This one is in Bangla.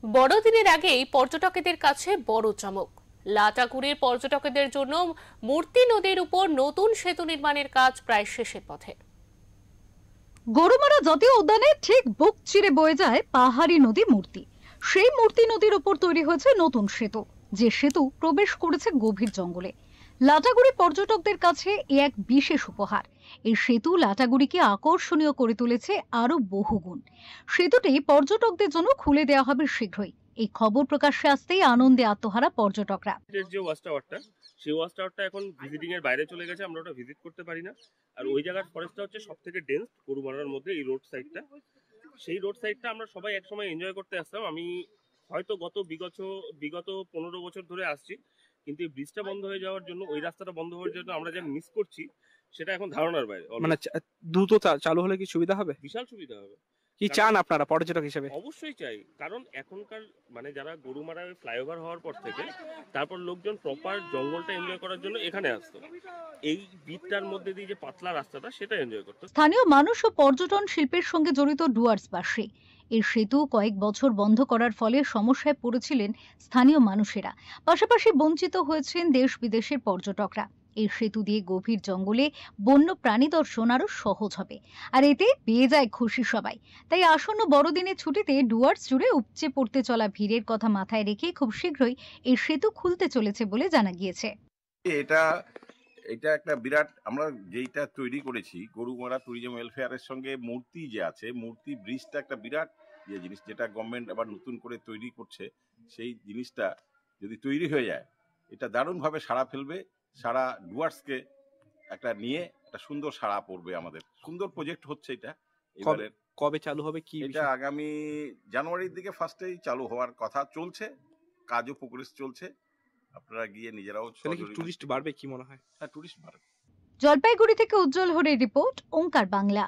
বড়দিনের আগেই পর্যটকদের কাছে বড় চমক। লাটাগুড়ির পর্যটকদের জন্য মূর্তি নদীর উপর নতুন সেতু নির্মাণের কাজ প্রায় শেষের পথে। গরুমারা জাতীয় উদ্যানে ঠিক বুক চিরে বয়ে যায় পাহাড়ি নদী মূর্তি। সেই মূর্তি নদীর উপর তৈরি হয়েছে নতুন সেতু, যে সেতু প্রবেশ করেছে গভীর জঙ্গলে। লাটাগুড়ি পর্যটকদের কাছে এ এক বিশেষ উপহার। এই সেতু লাটাগুড়িকে আকর্ষণীয় করে তুলেছে আরো বহুগুণ। সেতুটি পর্যটকদের জন্য খুলে দেওয়া হবে শীঘ্রই। এই খবর প্রকাশ্যে আসতেই আনন্দে আত্মহারা পর্যটকরা। যে ওয়াচ টাওয়ারটা, সেই ওয়াচ টাওয়ারটা এখন ভিজিটিং এর বাইরে চলে গেছে, আমরা ওটা ভিজিট করতে পারি না। আর ওই জায়গার ফরেস্টটা হচ্ছে সব থেকে ডেন্স গরুমারার মধ্যে, এই রোড সাইডটা। সেই রোড সাইডটা আমরা সবাই একসময় এনজয় করতে আসতাম। আমি হয়তো বিগত 15 বছর ধরে আসছি, কিন্তু এই ব্রিজটা বন্ধ হয়ে যাওয়ার জন্য, ওই রাস্তাটা বন্ধ হওয়ার জন্য আমরা যা মিস করছি সেটা এখন ধারণার বাইরে। মানে দ্রুত চালু হলে কি সুবিধা হবে? বিশাল সুবিধা হবে। কি চান আপনারা পর্যটক হিসেবে? অবশ্যই চাই, কারণ এখনকার মানে যারা গরুমারা ফ্লাইওভার হওয়ার পর থেকে তারপর লোকজন প্রপার জঙ্গলটা এনজয় করার জন্য এখানে আসতো। এই বিটটার মধ্যে দিয়ে যে পাতলা রাস্তাটা, সেটা এনজয় করতো। স্থানীয় মানুষ ও পর্যটন শিল্পের সঙ্গে জড়িত ডুয়ার্সবাসী। এই সেতু কয়েক বছর বন্ধ করার ফলে সমস্যায় পড়েছিলেন স্থানীয় মানুষেরা, পাশাপাশি বঞ্চিত হয়েছেন দেশ বিদেশের পর্যটকরা। এই সেতু দিয়ে গভীর জঙ্গলে বন্য প্রাণী দর্শন আরো সহজ হবে, আর এতে পেয়ে যায় খুশি সবাই। তাই আসন্ন বড়দিনের ছুটিতে ডুয়ার্স জুড়ে উপচে পড়তে চলা ভিড়ের কথা মাথায় রেখে খুব শীঘ্রই এই সেতু খুলতে চলেছে বলে জানা গিয়েছে। এটা এটা একটা বিরাট, আমরা যেইটা তৈরি করেছি গরুমারা ট্যুরিজম ওয়েলফেয়ারের সঙ্গে মূর্তি যে আছে, মূর্তি ব্রিজটা একটা বিরাট যে জিনিস, যেটা গভর্নমেন্ট আবার নতুন করে তৈরি করছে। সেই জিনিসটা যদি তৈরি হয়ে যায়, এটা দারুণভাবে সাড়া ফেলবে। সারা ডুয়ার্সকে একটা নিয়ে একটা সুন্দর সাড়া পড়বে। আমাদের সুন্দর প্রজেক্ট হচ্ছে এটা। এবারে কবে চালু হবে কি? এটা আগামী জানুয়ারির দিকে ফার্স্টেই চালু হওয়ার কথা, চলছে, কাজও প্রোগ্রেস চলছে। আপনারা গিয়ে নিজেরাও টুরিস্ট বাড়বে কি মনে হয়? হ্যাঁ, টুরিস্ট বাড়বে। জলপাইগুড়ি থেকে উজ্জ্বল হরের রিপোর্ট, ওঙ্কার বাংলা।